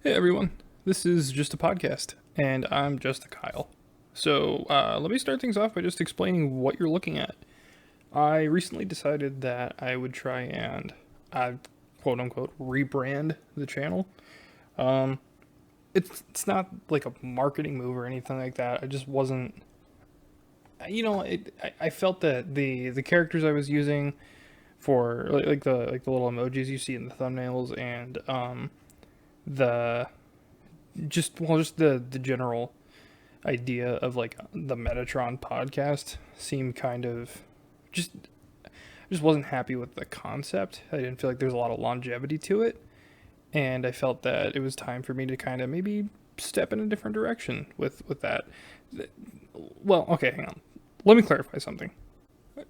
Hey everyone, this is just a podcast, and I'm just a Kyle. So let me start things off by just explaining what you're looking at. I recently decided that I would try and, quote unquote, rebrand the channel. Um, it's not like a marketing move or anything like that. I just wasn't, I felt that the characters I was using for like the little emojis you see in the thumbnails and the just the general idea of like the Metatron podcast seemed kind of just just wasn't happy with the concept. I didn't feel like there's a lot of longevity to it, and I felt that it was time for me to kind of maybe step in a different direction with that. Well, okay, hang on. Let me clarify something.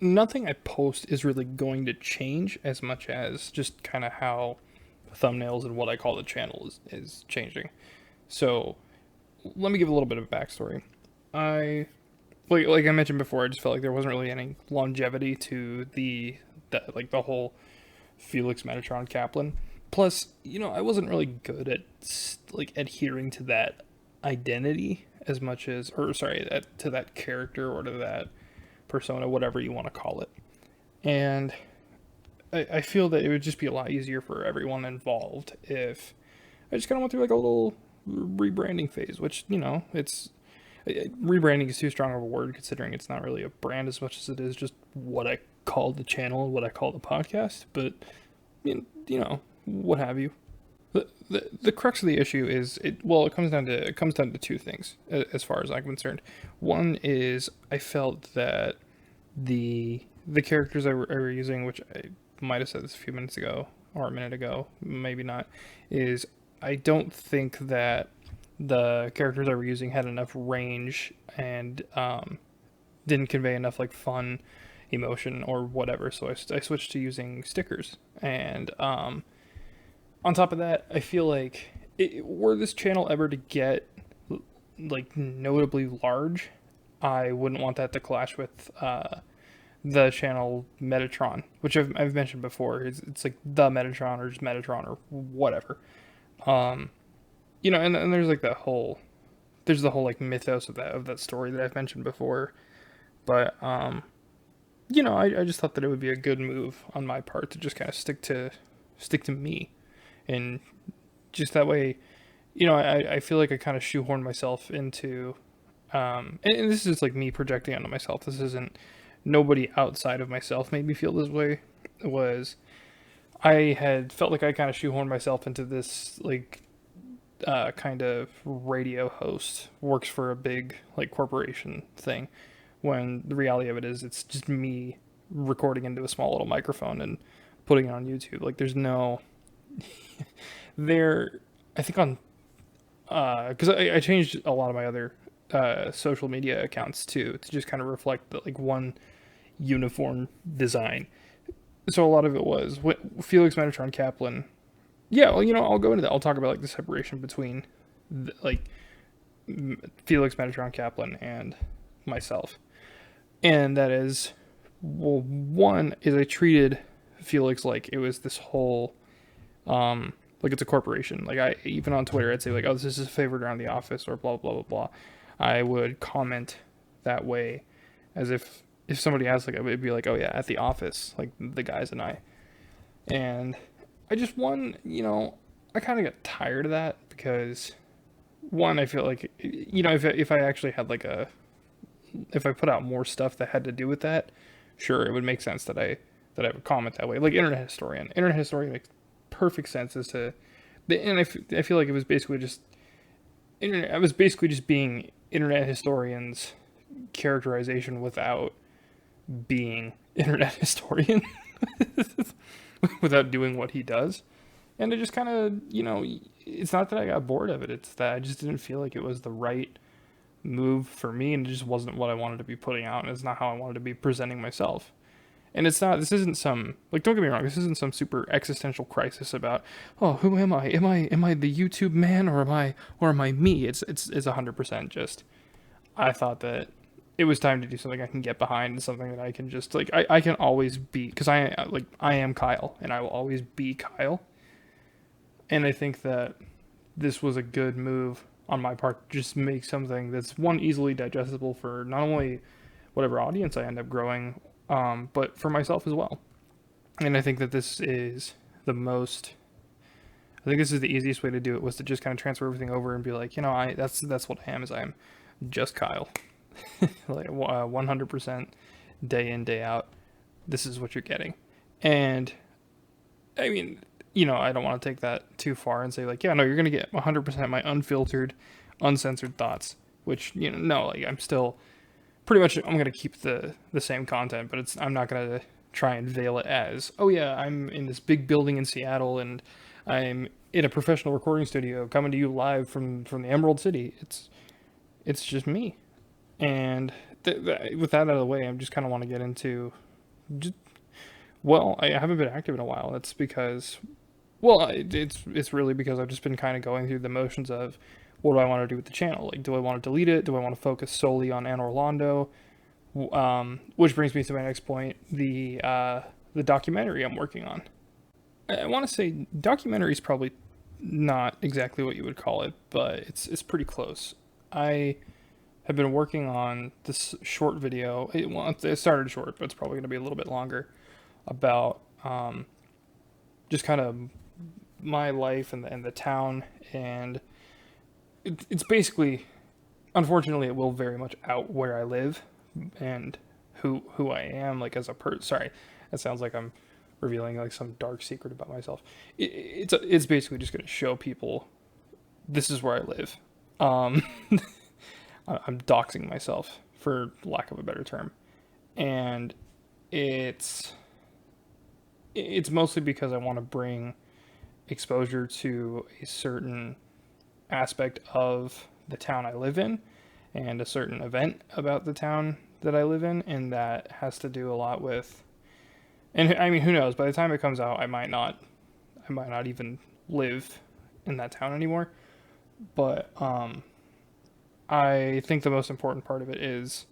Nothing I post is really going to change as much as just kind of how thumbnails and what I call the channel is changing. So let me give a little bit of backstory. I like I mentioned before, I just felt like there wasn't really any longevity to the whole Felix Metatron Kaplan. Plus, I wasn't really good at like adhering to that identity as much as, or sorry, to that character or to that persona, whatever you want to call it. And I feel that it would just be a lot easier for everyone involved if I just kind of went through like a little rebranding phase, which it's rebranding is too strong of a word considering it's not really a brand as much as it is just what I call the channel and what I call the podcast. But what have you. The crux of the issue is it comes down to two things as far as I'm concerned. One is I felt that the characters I were using, which I might have said this a few minutes ago or a minute ago, maybe not, is I don't think that the characters I were using had enough range and didn't convey enough like fun, emotion, or whatever. So I switched to using stickers. And on top of that, I feel like were this channel ever to get like notably large, I wouldn't want that to clash with the channel Metatron, which I've mentioned before. It's like the Metatron or just Metatron or whatever. Um, and there's like there's the whole like mythos of that story that I've mentioned before. But I just thought that it would be a good move on my part to just kind of stick to me, and just that way, I feel like I kind of shoehorned myself into, and this is like me projecting onto myself. This isn't nobody outside of myself made me feel this way. It was I had felt like I kind of shoehorned myself into this like kind of radio host works for a big like corporation thing when the reality of it is it's just me recording into a small little microphone and putting it on YouTube. Like there's no there I think on because I changed a lot of my other social media accounts too to just kind of reflect the like one uniform design. So a lot of it was Felix Metatron Kaplan. Yeah, well, I'll go into that. I'll talk about like the separation between like Felix Metatron Kaplan and myself, and that is, well, one is I treated Felix like it was this whole like it's a corporation. Like I even on Twitter I'd say like, oh, this is a favorite around the office or blah blah blah blah. I would comment that way as if somebody asked, like, I would be like, oh yeah, at the office, like the guys and I. And I just I kind of got tired of that because one, I feel like if I actually had like if I put out more stuff that had to do with that, sure, it would make sense that I would comment that way. Like Internet historian makes perfect sense as to, and I feel like it was basically just internet. I was basically just being internet historian's characterization without being internet historian, without doing what he does. And it just kind of, it's not that I got bored of it. It's that I just didn't feel like it was the right move for me, and it just wasn't what I wanted to be putting out, and it's not how I wanted to be presenting myself. And it's not. This isn't some like. Don't get me wrong. This isn't some super existential crisis about. Oh, who am I? Am I the YouTube man, or am I me? It's 100% just. I thought that it was time to do something I can get behind and something that I can just like. I can always be, because I am Kyle and I will always be Kyle. And I think that this was a good move on my part to just make something that's one easily digestible for not only whatever audience I end up growing, but for myself as well. And I think that this is the most. I think this is the easiest way to do it, was to just kind of transfer everything over and be like, I that's what I am. Is I am just Kyle, like 100% day in day out. This is what you're getting, and I mean, I don't want to take that too far and say like, yeah, no, you're gonna get 100% my unfiltered, uncensored thoughts. Which no, like I'm still pretty much I'm gonna keep the same content, but I'm not gonna try and veil it as, oh yeah, I'm in this big building in Seattle and I'm in a professional recording studio coming to you live from the Emerald City. It's just me, and with that out of the way, I just kind of want to get into. Just, well, I haven't been active in a while. That's because, well, it's really because I've just been kind of going through the motions of what do I want to do with the channel? Like, do I want to delete it? Do I want to focus solely on Anor Londo? Which brings me to my next point: the documentary I'm working on. I want to say documentary is probably not exactly what you would call it, but it's pretty close. I have been working on this short video. It started short, but it's probably going to be a little bit longer, about just kind of my life and the town, and it's basically, unfortunately, it will very much out where I live and who I am, like as a person. Sorry, that sounds like I'm revealing like some dark secret about myself. It's basically just going to show people this is where I live. Um, I'm doxing myself, for lack of a better term, and it's it's mostly because I want to bring exposure to a certain aspect of the town I live in and a certain event about the town that I live in, and that has to do a lot with. And I mean, who knows? By the time it comes out, I might not even live in that town anymore. But I think the most important part of it is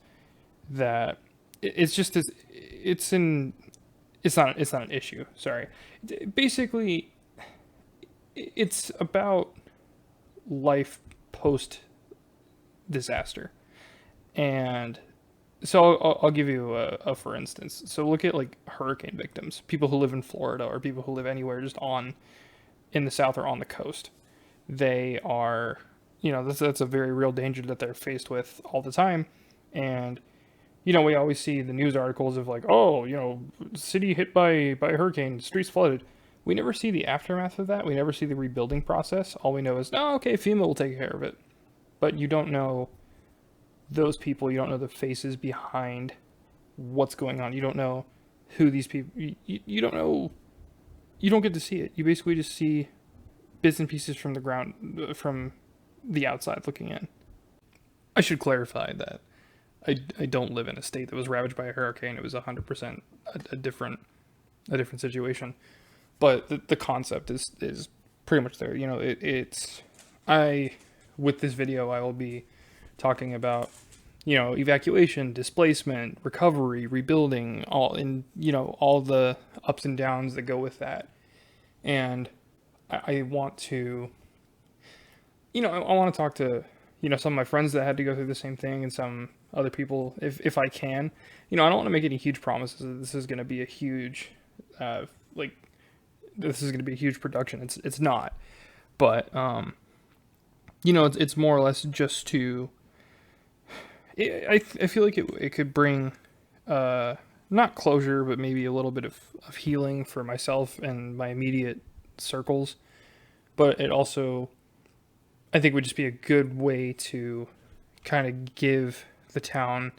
that it's just it's not an issue. Sorry, basically, it's about life post disaster, and so I'll give you a for instance. So look at like hurricane victims, people who live in Florida or people who live anywhere just on in the south or on the coast. They are, that's a very real danger that they're faced with all the time, and we always see the news articles of like, oh, city hit by a hurricane, streets flooded. We never see the aftermath of that. We never see the rebuilding process. All we know is, oh, okay, FEMA will take care of it. But you don't know those people. You don't know the faces behind what's going on. You don't know who these people. You don't know. You don't get to see it. You basically just see bits and pieces from the ground, from the outside looking in. I should clarify that I don't live in a state that was ravaged by a hurricane. It was 100% a different situation. But the concept is pretty much there. It's I with this video I will be talking about evacuation, displacement, recovery, rebuilding, all the ups and downs that go with that. And I want to I want to talk to some of my friends that had to go through the same thing, and some other people if I can. I don't want to make any huge promises that this is going to be a huge like this is going to be a huge production. It's not. But it's more or less just to I feel like it could bring not closure, but maybe a little bit of healing for myself and my immediate circles. But it also, I think, would just be a good way to kind of give the town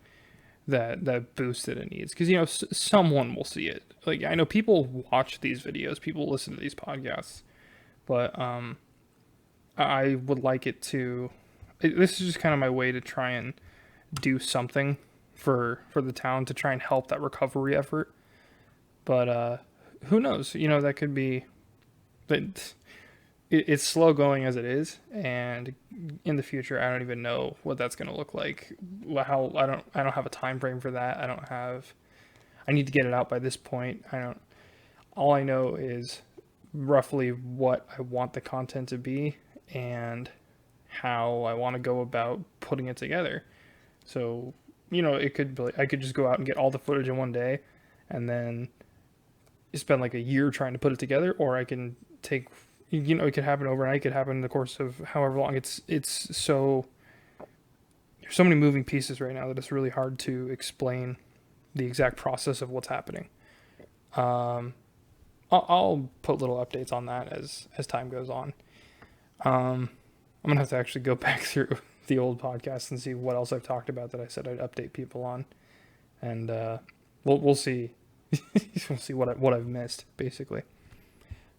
that boost that it needs. Because, someone will see it. Like, I know people watch these videos, people listen to these podcasts, but I would like it to, this is just kind of my way to try and do something for the town to try and help that recovery effort. But who knows? That could be, but it's slow going as it is, and in the future, I don't even know what that's going to look like. How I don't have a time frame for that. I need to get it out by this point. All I know is roughly what I want the content to be, and how I want to go about putting it together. So, it could be, I could just go out and get all the footage in one day and then spend like a year trying to put it together, or I can take, it could happen overnight, it could happen in the course of however long. It's so, there's so many moving pieces right now that it's really hard to explain the exact process of what's happening. I'll put little updates on that as time goes on. I'm gonna have to actually go back through the old podcast and see what else I've talked about that I said I'd update people on, and we'll see. We'll see what I've missed, basically.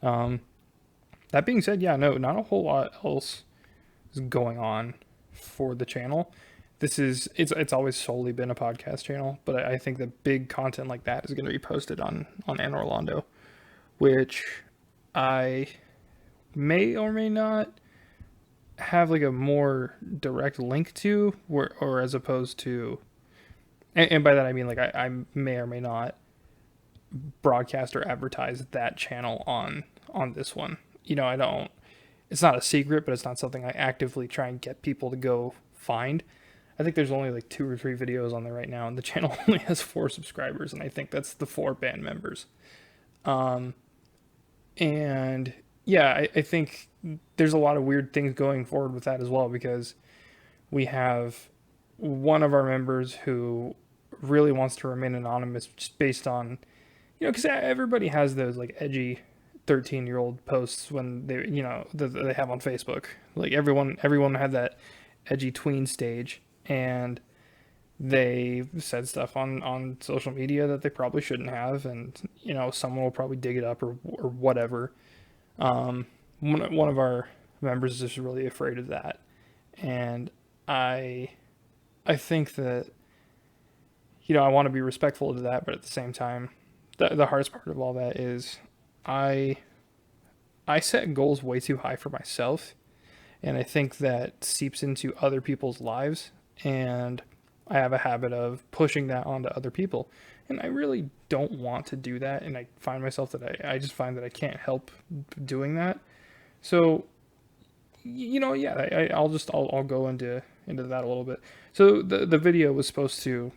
That being said, yeah, no, not a whole lot else is going on for the channel. It's always solely been a podcast channel, but I think that big content like that is going to be posted on Anor Londo, which I may or may not have like a more direct link to, or as opposed to, and by that I mean like I may or may not broadcast or advertise that channel on this one. I don't, it's not a secret, but it's not something I actively try and get people to go find. I think there's only like 2 or 3 videos on there right now, and the channel only has 4 subscribers, and I think that's the 4 band members. And yeah, I think there's a lot of weird things going forward with that as well, because we have one of our members who really wants to remain anonymous just based on, because everybody has those like edgy 13-year-old posts when they, that they have on Facebook. Like everyone had that edgy tween stage, and they said stuff on social media that they probably shouldn't have, and someone will probably dig it up or whatever. One of our members is just really afraid of that, and I think that I want to be respectful to that, but at the same time, the hardest part of all that is I set goals way too high for myself, and I think that seeps into other people's lives, and I have a habit of pushing that onto other people, and I really don't want to do that, and I find myself that I just find that I can't help doing that. So, yeah, I'll go into that a little bit. So the video was supposed to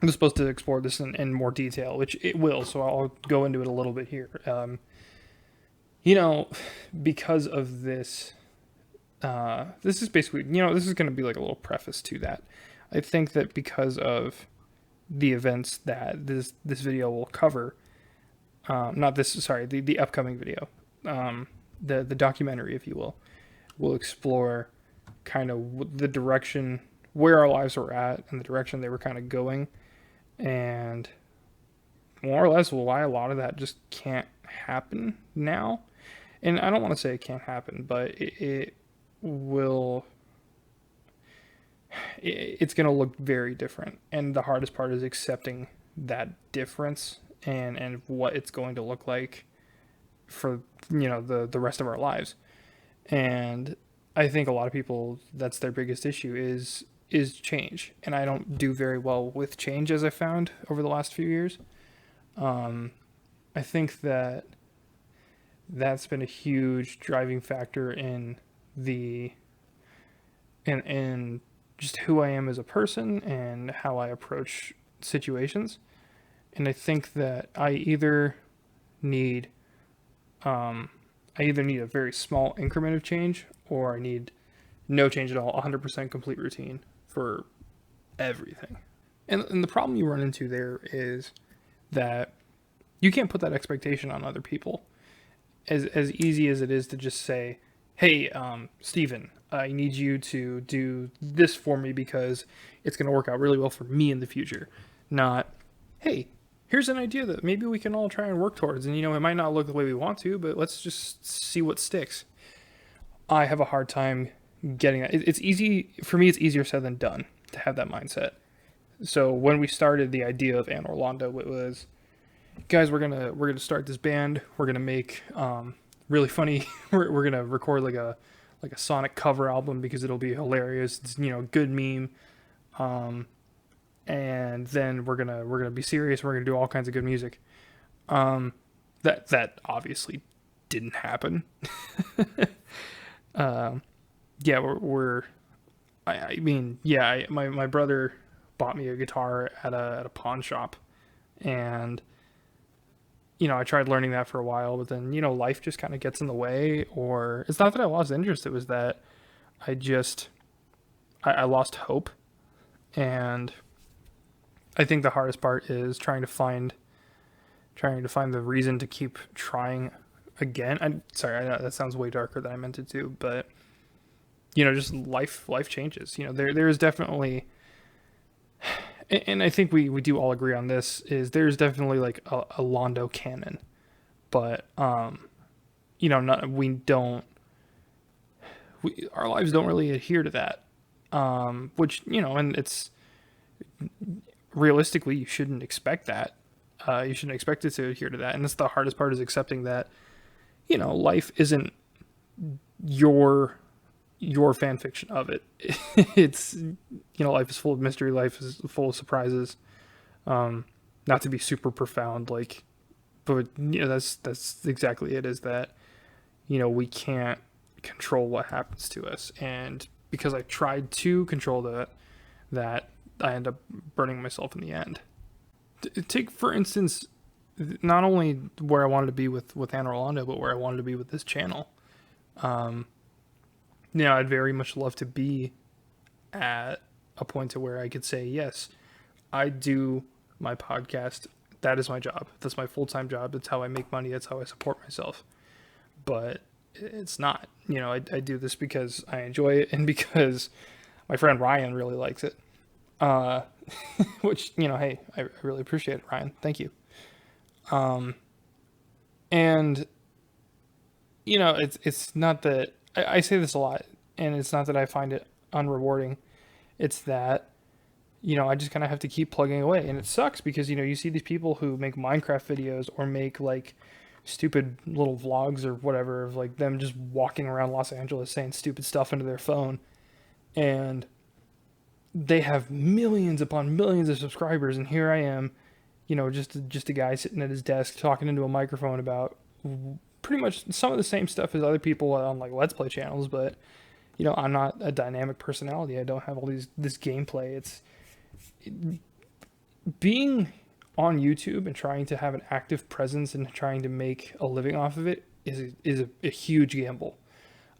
explore this in more detail, which it will. So I'll go into it a little bit here. Because of this, this is basically, this is going to be like a little preface to that. I think that because of the events that this video will cover, the upcoming video, the documentary, if you will explore kind of the direction where our lives were at and the direction they were kind of going, and more or less why a lot of that just can't happen now. And I don't want to say it can't happen, but it will. It's going to look very different, and the hardest part is accepting that difference and what it's going to look like for the rest of our lives. And I think a lot of people, that's their biggest issue is change, and I don't do very well with change, as I found over the last few years. I think that's been a huge driving factor in just who I am as a person and how I approach situations. And I think that I either need a very small increment of change, or I need no change at all, 100% complete routine for everything. And the problem you run into there is that you can't put that expectation on other people. As easy as it is to just say, hey, Steven, I need you to do this for me because it's going to work out really well for me in the future. Not, hey, here's an idea that maybe we can all try and work towards. And, it might not look the way we want to, but let's just see what sticks. I have a hard time getting that. It's easy, for me, it's easier said than done to have that mindset. So when we started the idea of Anor Londo, it was, guys, we're gonna start this band. We're gonna make really funny. we're gonna record like a Sonic cover album because it'll be hilarious. It's good meme. And then we're gonna be serious. We're gonna do all kinds of good music. That obviously didn't happen. uh, yeah, I mean, yeah, my brother bought me a guitar at a pawn shop, and I tried learning that for a while, but then life just kind of gets in the way. Or it's not that I lost interest; it was that I just I lost hope, and I think the hardest part is trying to find the reason to keep trying again. I'm sorry, I know that sounds way darker than I meant it to, but just life changes. There is definitely, and I think we do all agree on this, is there's definitely like a Londo canon, but not we don't our lives don't really adhere to that. Which and it's realistically you shouldn't expect that. You shouldn't expect it to adhere to that, and that's the hardest part, is accepting that life isn't your fan fiction of it. It's life is full of mystery, life is full of surprises. Not to be super profound, like, but that's exactly it. Is that we can't control what happens to us, and because I tried to control that I end up burning myself in the end. Take for instance, not only where I wanted to be with Anor Londo, but where I wanted to be with this channel. Um, I'd very much love to be at a point to where I could say, yes, I do my podcast. That is my job. That's my full-time job. That's how I make money. That's how I support myself. But it's not. I do this because I enjoy it, and because my friend Ryan really likes it. Uh, which, hey, I really appreciate it, Ryan. Thank you. Um, and it's not that I say this a lot, and it's not that I find it unrewarding. It's that I just kind of have to keep plugging away, and it sucks because you see these people who make Minecraft videos or make like stupid little vlogs or whatever of like them just walking around Los Angeles saying stupid stuff into their phone, and they have millions upon millions of subscribers, and here I am, just a guy sitting at his desk talking into a microphone about pretty much some of the same stuff as other people on like Let's Play channels, but I'm not a dynamic personality. I don't have all this gameplay. It's being on YouTube and trying to have an active presence and trying to make a living off of it is a huge gamble.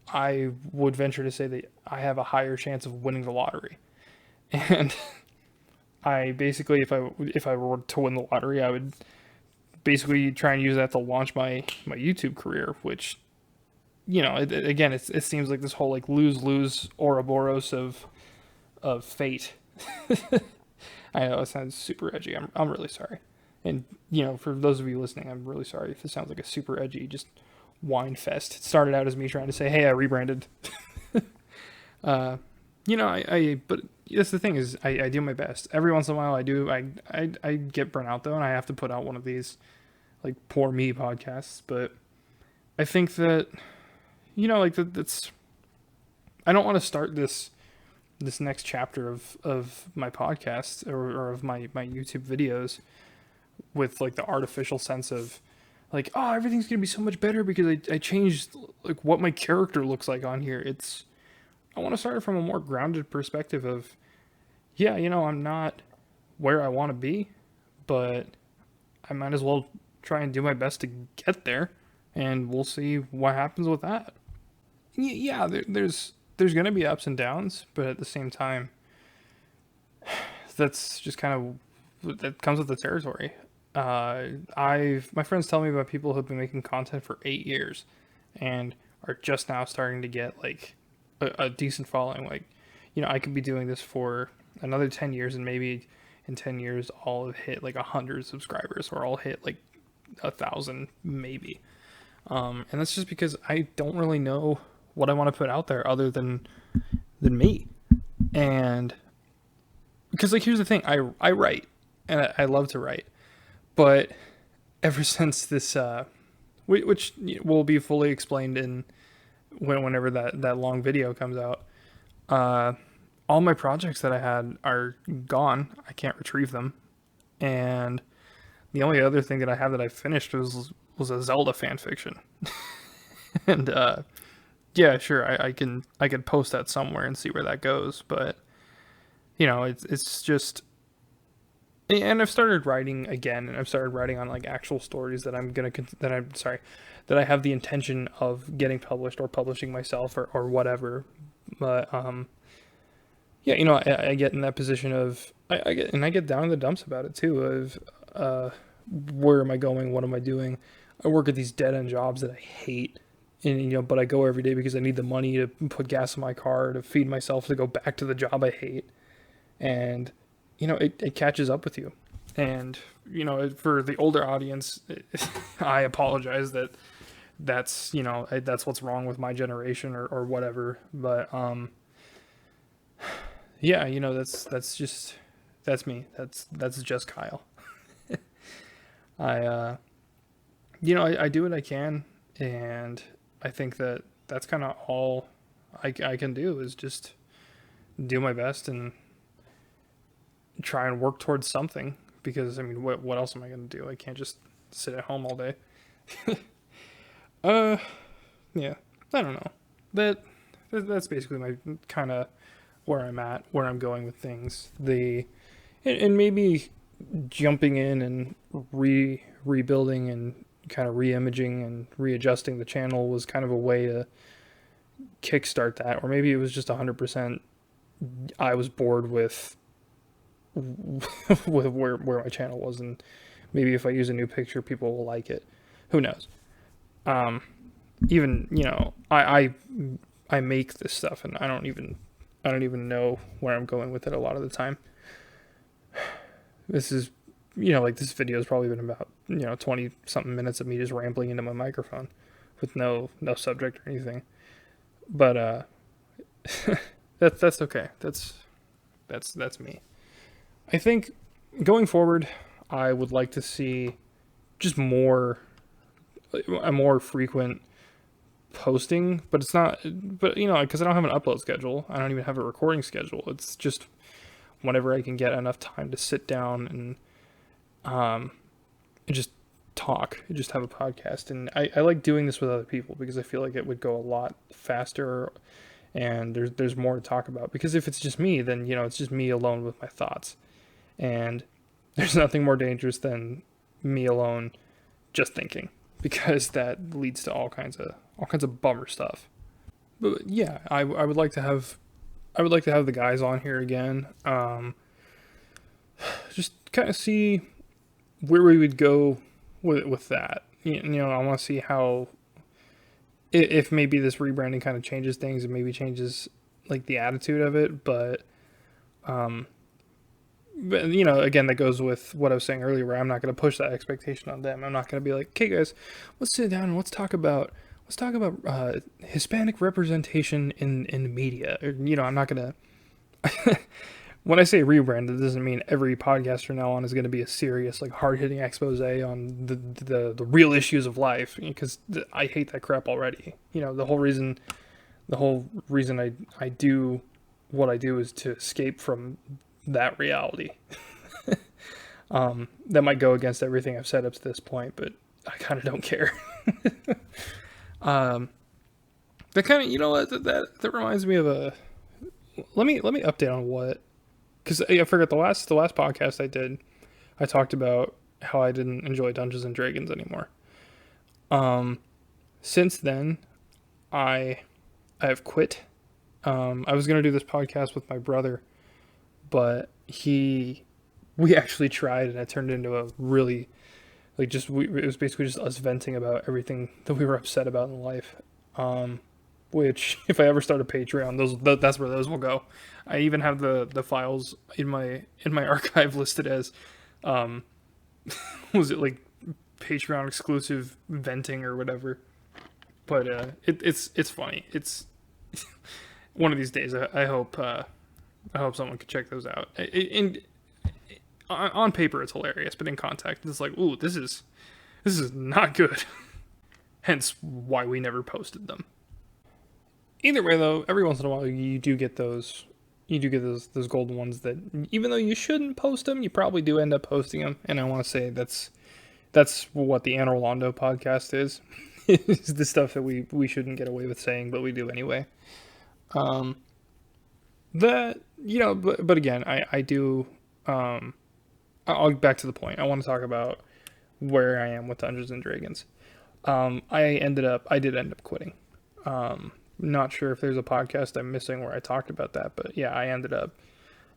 I would venture to say that I have a higher chance of winning the lottery. And I basically, if I were to win the lottery, I would basically try and use that to launch my YouTube career, which again, it seems like this whole like lose Ouroboros of fate. I know it sounds super edgy. I'm really sorry, and for those of you listening, I'm really sorry if it sounds like a super edgy just whine fest. It started out as me trying to say, "Hey, I rebranded." But that's the thing, is I do my best. Every once in a while, I get burnt out though, and I have to put out one of these like poor me podcasts. But I think that like that's I don't want to start this next chapter of my podcast, or of my YouTube videos, with like the artificial sense of like, oh, everything's gonna be so much better because I changed like what my character looks like on here. I want to start it from a more grounded perspective of, yeah, I'm not where I want to be, but I might as well try and do my best to get there, and we'll see what happens with that. Yeah, there's going to be ups and downs, but at the same time, that's just kind of that comes with the territory. My friends tell me about people who've been making content for 8 years and are just now starting to get like a decent following. Like, I could be doing this for another 10 years, and maybe in 10 years I'll have hit like 100 subscribers, or I'll hit like 1,000 maybe. And that's just because I don't really know what I want to put out there other than me. And because like, here's the thing, I write, and I love to write, but ever since this, which will be fully explained in whenever that long video comes out, all my projects that I had are gone. I can't retrieve them, and the only other thing that I have that I finished was a Zelda fan fiction. And Yeah, sure. I can post that somewhere and see where that goes, but it's just. And I've started writing again, and I've started writing on like actual stories that I'm sorry, that I have the intention of getting published or publishing myself or whatever. But yeah, I get in that position of I get down in the dumps about it too. Of where am I going? What am I doing? I work at these dead end jobs that I hate, and but I go every day because I need the money to put gas in my car to feed myself to go back to the job I hate, and it catches up with you. And for the older audience, I apologize that's what's wrong with my generation or whatever. But yeah, that's me. That's just Kyle. I I do what I can, and I think that's kind of all I can do is just do my best and try and work towards something. Because I mean, what else am I gonna do? I can't just sit at home all day. uh, yeah, I don't know. That's basically my kind of where I'm at, where I'm going with things. And maybe jumping in and rebuilding and kind of re-imaging and readjusting the channel was kind of a way to kickstart that, or maybe it was just 100% I was bored with where my channel was, and maybe if I use a new picture people will like it. Who knows? um Even I make this stuff and I don't even know where I'm going with it a lot of the time. This is like this video has probably been about 20 something minutes of me just rambling into my microphone with no subject or anything. But that's okay. That's me. I think going forward, I would like to see just a more frequent posting, but it's not, but because I don't have an upload schedule, I don't even have a recording schedule. It's just whenever I can get enough time to sit down and just talk, just have a podcast. And I like doing this with other people because I feel like it would go a lot faster and there's more to talk about. Because if it's just me, then it's just me alone with my thoughts. And there's nothing more dangerous than me alone just thinking, because that leads to all kinds of bummer stuff. But yeah, I would like to have the guys on here again. Just kind of see where we would go with that. I want to see how, if maybe this rebranding kind of changes things and maybe changes like the attitude of it. But again, that goes with what I was saying earlier, where I'm not going to push that expectation on them. I'm not going to be like, okay, guys, let's sit down and let's talk about Hispanic representation in the media. I'm not going to. When I say rebrand, it doesn't mean every podcast from now on is going to be a serious, like, hard-hitting expose on the real issues of life, because I hate that crap already. The whole reason I do what I do is to escape from that reality. That might go against everything I've said up to this point, but I kind of don't care. That kind of, what, that reminds me of a. Let me update on what, because I forgot the last podcast I did. I talked about how I didn't enjoy Dungeons and Dragons anymore. Since then, I have quit. I was gonna do this podcast with my brother, but we actually tried, and it turned into a really, like, it was basically just us venting about everything that we were upset about in life. Which, if I ever start a Patreon, that's where those will go. I even have the files in my archive listed as, was it like Patreon exclusive venting or whatever? But it's funny. It's one of these days. I hope someone could check those out. On paper it's hilarious, but in context it's like, ooh, this is not good. Hence why we never posted them. Either way, though, every once in a while you do get those golden ones that, even though you shouldn't post them, you probably do end up posting them. And I want to say that's what the Anor Londo podcast is. is the stuff that we shouldn't get away with saying, but we do anyway. Um, that but again, I do. I'll get back to the point. I want to talk about where I am with Dungeons and Dragons. I did end up quitting. Not sure if there's a podcast I'm missing where I talked about that, but yeah, I ended up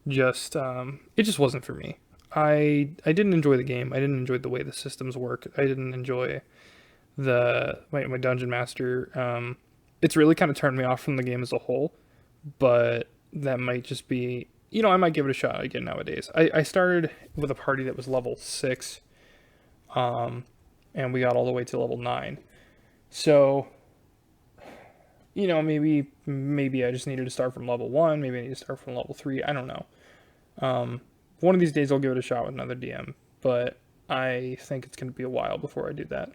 just it just wasn't for me. I didn't enjoy the game. I didn't enjoy the way the systems work. I didn't enjoy my dungeon master. It's really kind of turned me off from the game as a whole, but that might just be, I might give it a shot again nowadays. I started with a party that was level 6, and we got all the way to level 9. So, maybe I just needed to start from level 1, maybe I need to start from level 3, I don't know. One of these days I'll give it a shot with another DM, but I think it's going to be a while before I do that.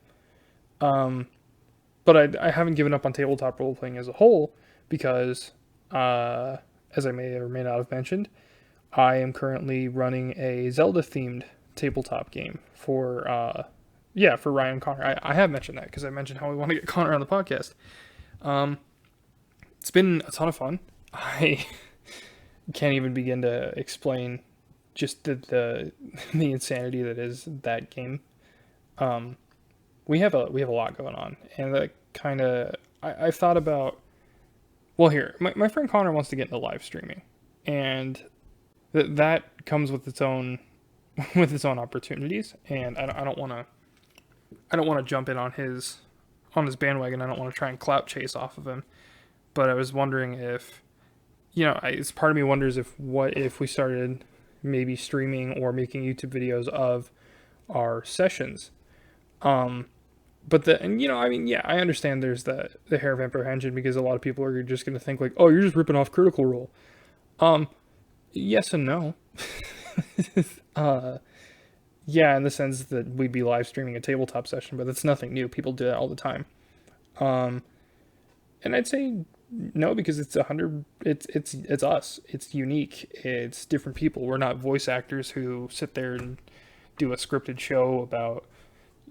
But I haven't given up on tabletop role playing as a whole because, as I may or may not have mentioned, I am currently running a Zelda-themed tabletop game for Ryan and Connor. I have mentioned that because I mentioned how we want to get Connor on the podcast. It's been a ton of fun. I can't even begin to explain just the insanity that is that game. We have a lot going on, and that kind of I've thought about. Well, here my friend Connor wants to get into live streaming, and that comes with its own opportunities, and I don't want to jump in on his bandwagon. I don't want to try and clout chase off of him, but I was wondering if it's part of me wonders if we started maybe streaming or making YouTube videos of our sessions. But I understand there's the hair of apprehension because a lot of people are just going to think like, oh, you're just ripping off Critical Role. Yes and no. Yeah, in the sense that we'd be live streaming a tabletop session, but that's nothing new. People do that all the time. And I'd say no, because it's us. It's unique. It's different people. We're not voice actors who sit there and do a scripted show about,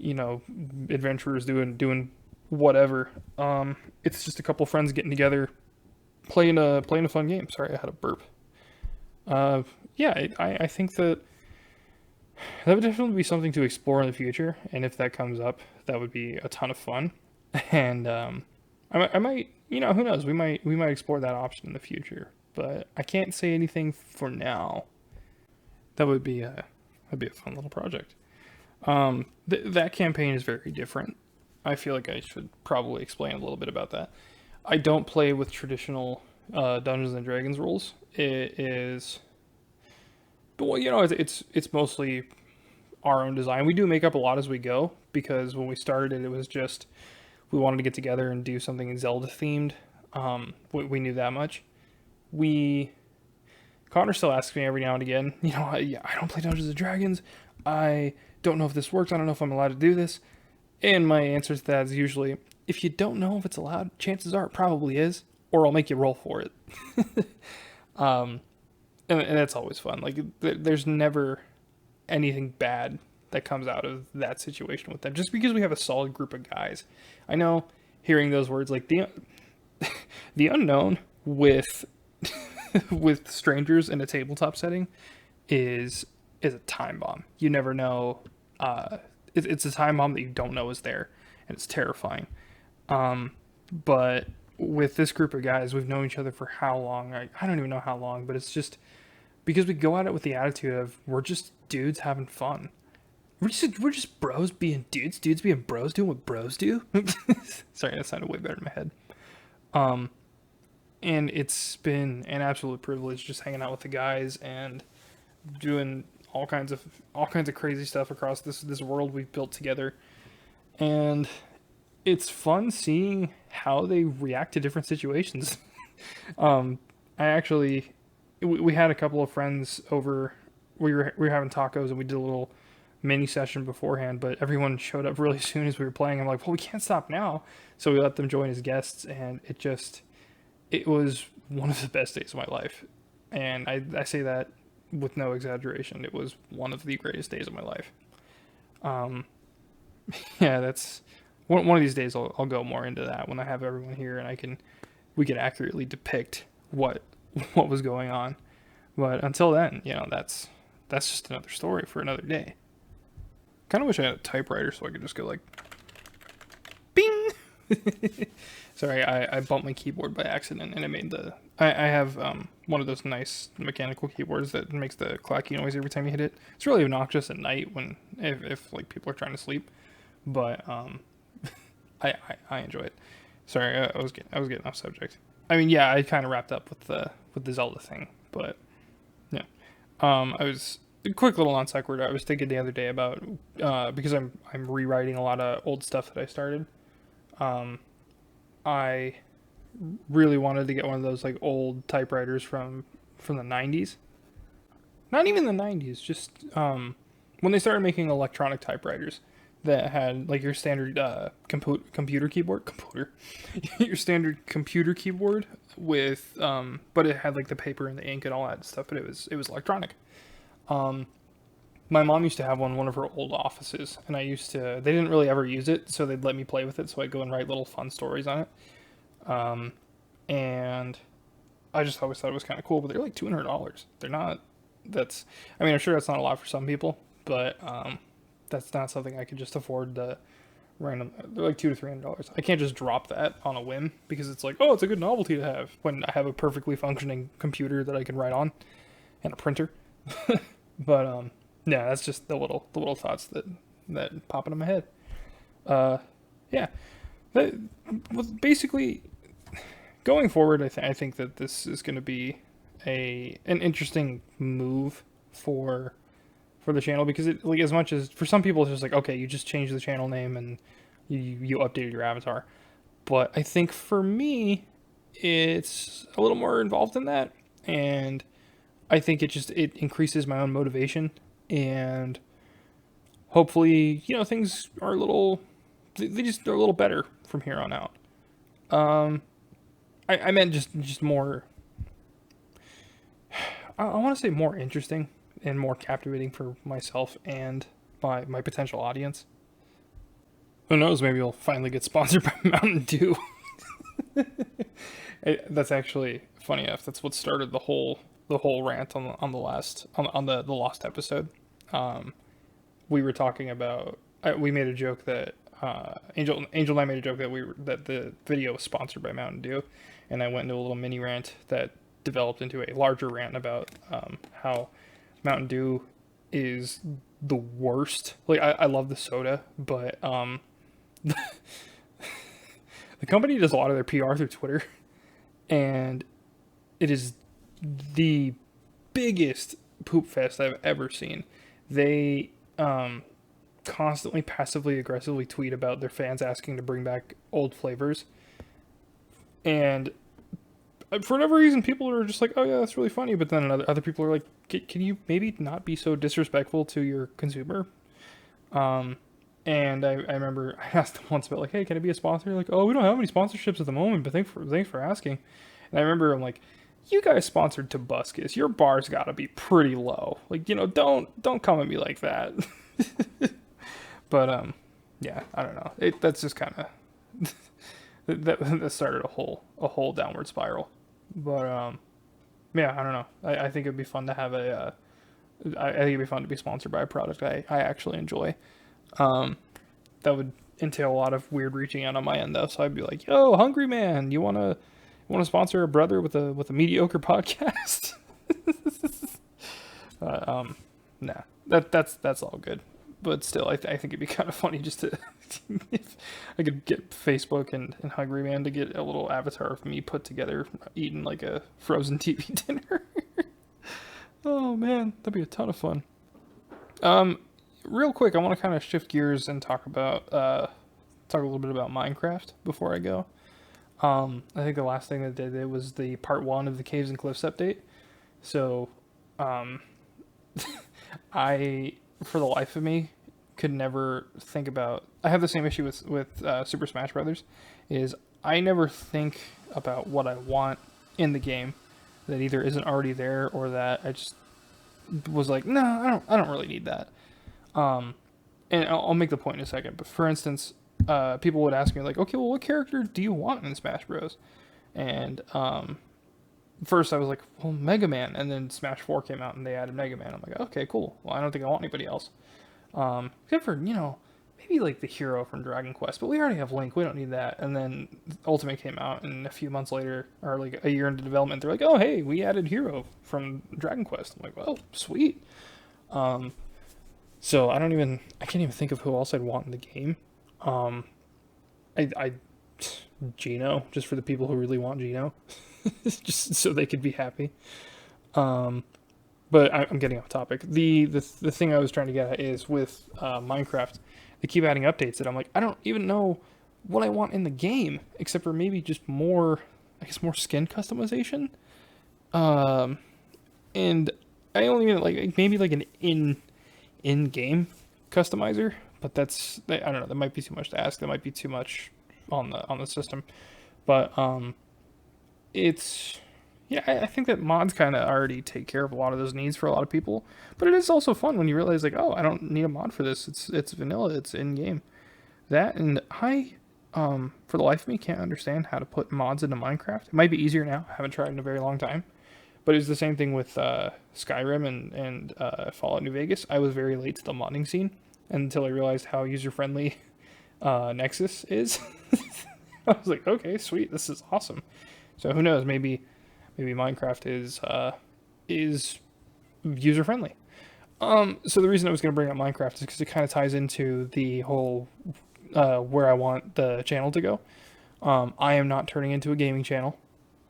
adventurers doing whatever. It's just a couple friends getting together, playing a fun game. Sorry, I had a burp. I think that would definitely be something to explore in the future, and if that comes up, that would be a ton of fun. And I might, who knows? We might explore that option in the future, but I can't say anything for now. That'd be a fun little project. That campaign is very different. I feel like I should probably explain a little bit about that. I don't play with traditional Dungeons and Dragons rules. It is, it's mostly our own design. We do make up a lot as we go because when we started it was just we wanted to get together and do something Zelda themed. We knew that much. Connor still asks me every now and again, I don't play Dungeons and Dragons. I don't know if this works. I don't know if I'm allowed to do this. And my answer to that is usually, if you don't know if it's allowed, chances are it probably is, or I'll make you roll for it. And that's always fun. Like, there's never anything bad that comes out of that situation with them, just because we have a solid group of guys. I know hearing those words, like the unknown with with strangers in a tabletop setting is a time bomb. You never know. It's a time bomb that you don't know is there, and it's terrifying. But with this group of guys, we've known each other for how long? I don't even know how long, but it's just because we go at it with the attitude of we're just dudes having fun. We're just bros being dudes being bros doing what bros do. Sorry, that sounded way better in my head. And it's been an absolute privilege just hanging out with the guys and doing all kinds of crazy stuff across this world we've built together. And it's fun seeing how they react to different situations. We had a couple of friends over. We were having tacos and we did a little mini session beforehand, but everyone showed up really soon as we were playing. I'm like, well, we can't stop now. So we let them join as guests, and it was one of the best days of my life. And I say that with no exaggeration. It was one of the greatest days of my life. Yeah, that's one of these days I'll go more into that when I have everyone here and we can accurately depict what was going on. But until then, that's just another story for another day. Kind of wish I had a typewriter so I could just go like, bing. Sorry, I bumped my keyboard by accident and it made I have one of those nice mechanical keyboards that makes the clacky noise every time you hit it. It's really obnoxious at night if like people are trying to sleep, but I enjoy it. Sorry, I was getting off subject. I mean, yeah, I kind of wrapped up with the Zelda thing, but yeah, I was a quick little non sequitur. I was thinking the other day about because I'm rewriting a lot of old stuff that I started. I really wanted to get one of those like old typewriters from the 90s. Not even the 90s, just when they started making electronic typewriters that had like your standard computer keyboard, your standard computer keyboard with but it had like the paper and the ink and all that stuff, but it was electronic. My mom used to have one of her old offices, and they didn't really ever use it, so they'd let me play with it, so I'd go and write little fun stories on it. And I just always thought it was kind of cool, but they're like $200. They're not, I'm sure that's not a lot for some people, but that's not something I could just afford they're like $200 to $300. I can't just drop that on a whim, because it's like, oh, it's a good novelty to have, when I have a perfectly functioning computer that I can write on, and a printer. But, yeah, that's just the little thoughts that pop into my head. Yeah. Basically, going forward, I think that this is going to be an interesting move for the channel, because it, like, as much as for some people it's just like, okay, you just changed the channel name and you updated your avatar, but I think for me it's a little more involved than that, and I think it increases my own motivation, and hopefully, things are they're a little better from here on out. I meant just more, I want to say more interesting and more captivating for myself and my potential audience. Who knows, maybe we'll finally get sponsored by Mountain Dew. That's actually funny enough. That's what started the whole rant on the lost episode. We were talking about, we made a joke that Angel and I made a joke that the video was sponsored by Mountain Dew, and I went into a little mini rant that developed into a larger rant about how Mountain Dew is the worst. Like, I love the soda, but the company does a lot of their PR through Twitter, and it is the biggest poop fest I've ever seen. They constantly passively aggressively tweet about their fans asking to bring back old flavors, and for whatever reason people are just like, oh yeah, that's really funny, but then other people are like, can you maybe not be so disrespectful to your consumer? And I remember I asked them once about like, hey, can it be a sponsor? Like, oh, we don't have any sponsorships at the moment, but thanks for asking. And I remember I'm like, you guys sponsored Tobuscus, your bar's got to be pretty low. Like, don't come at me like that. But yeah, I don't know. That's just kind of that started a whole downward spiral. But yeah, I don't know. I think it'd be fun to have I think it'd be fun to be sponsored by a product I actually enjoy. That would entail a lot of weird reaching out on my end though. So I'd be like, yo, Hungry Man, you wanna sponsor a brother with a mediocre podcast? Nah, that's all good. But still, I think it'd be kind of funny just to, if I could get Facebook and Hungry Man to get a little avatar of me put together eating like a frozen TV dinner. Oh man, that'd be a ton of fun. Real quick, I want to kind of shift gears and talk a little bit about Minecraft before I go. I think the last thing that they did was the part 1 of the Caves and Cliffs update. So, I, for the life of me, could never think about... I have the same issue with Super Smash Brothers, is I never think about what I want in the game that either isn't already there or that I just was like, no, I don't really need that. And I'll make the point in a second, but for instance, people would ask me like, okay, well, what character do you want in Smash Bros? And first I was like, well, Mega Man, and then Smash 4 came out and they added Mega Man. I'm like, okay, cool. Well, I don't think I want anybody else. Except for, maybe like the hero from Dragon Quest, but we already have Link. We don't need that. And then Ultimate came out, and a few months later, or like a year into development, they're like, oh, hey, we added hero from Dragon Quest. I'm like, well, sweet. So I can't even think of who else I'd want in the game. I Gino, just for the people who really want Gino, just so they could be happy. But I'm getting off topic. The thing I was trying to get at is with Minecraft, they keep adding updates that I'm like, I don't even know what I want in the game, except for maybe just more skin customization. And I only mean like maybe like an in-game customizer, but I don't know. That might be too much to ask. That might be too much on the system. But it's yeah, I think that mods kind of already take care of a lot of those needs for a lot of people. But it is also fun when you realize like, oh, I don't need a mod for this. It's vanilla. It's in game. That and I for the life of me can't understand how to put mods into Minecraft. It might be easier now. I haven't tried in a very long time. But it was the same thing with Skyrim and Fallout New Vegas. I was very late to the modding scene until I realized how user-friendly Nexus is. I was like, okay, sweet, this is awesome. So who knows? Maybe Minecraft is user-friendly. So the reason I was going to bring up Minecraft is because it kind of ties into the whole where I want the channel to go. I am not turning into a gaming channel.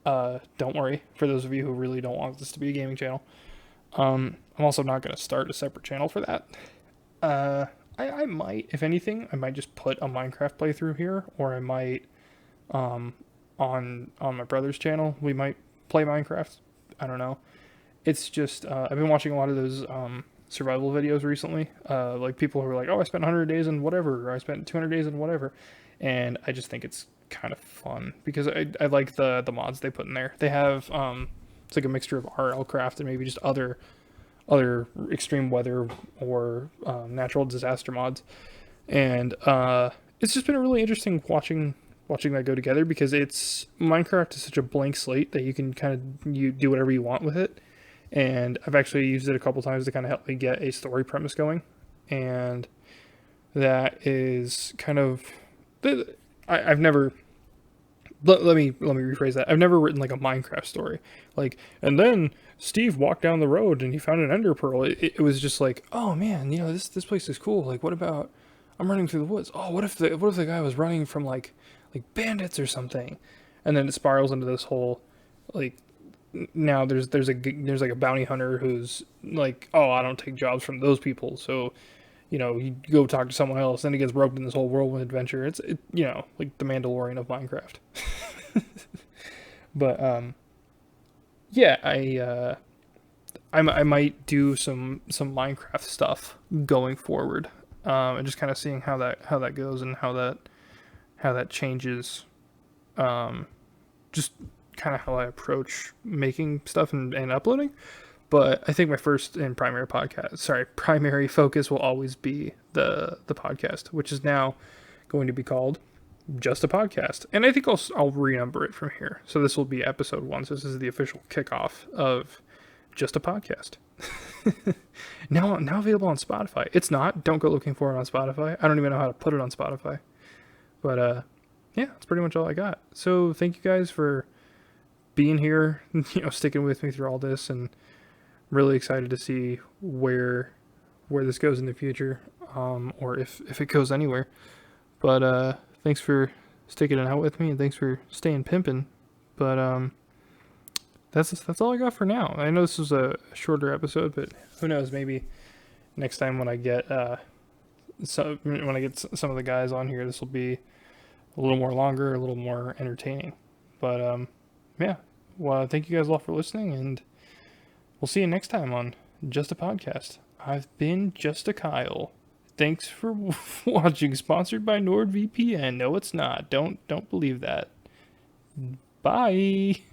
Don't worry, for those of you who really don't want this to be a gaming channel. I'm also not going to start a separate channel for that. I might, if anything, I might just put a Minecraft playthrough here, or I might, on my brother's channel, we might play Minecraft. I don't know. It's just, I've been watching a lot of those, survival videos recently. Like people who are like, oh, I spent 100 days in whatever, or I spent 200 days in whatever. And I just think it's kind of fun because I like the mods they put in there. They have it's like a mixture of RL craft and maybe just other extreme weather or natural disaster mods, and it's just been really interesting watching that go together because Minecraft is such a blank slate that you can you do whatever you want with it. And I've actually used it a couple times to kind of help me get a story premise going, and that is kind of I've never. Let me rephrase that. I've never written like a Minecraft story. Like, and then Steve walked down the road and he found an ender pearl. It was just like, oh man, this place is cool. Like, what about I'm running through the woods? Oh, what if the guy was running from like bandits or something? And then it spirals into this whole like now there's like a bounty hunter who's like, oh, I don't take jobs from those people, so you go talk to someone else, then he gets roped in this whole whirlwind adventure. It's like the Mandalorian of Minecraft. But yeah, I might do some Minecraft stuff going forward, and just kind of seeing how that goes and how that changes, just kind of how I approach making stuff and uploading. But I think my first and primary focus will always be the podcast, which is now going to be called Just a Podcast. And I think I'll renumber it from here. So this will be episode 1. So this is the official kickoff of Just a Podcast. now available on Spotify. It's not. Don't go looking for it on Spotify. I don't even know how to put it on Spotify. But yeah, that's pretty much all I got. So thank you guys for being here, sticking with me through all this, and really excited to see where this goes in the future, or if it goes anywhere. But thanks for sticking it out with me, and thanks for staying pimping. But that's all I got for now. I know this was a shorter episode, but who knows? Maybe next time when I get some of the guys on here, this will be a little more longer, a little more entertaining. But yeah. Well, thank you guys all for listening, and we'll see you next time on Just a Podcast. I've been Just a Kyle. Thanks for watching. Sponsored by NordVPN. No, it's not. Don't believe that. Bye.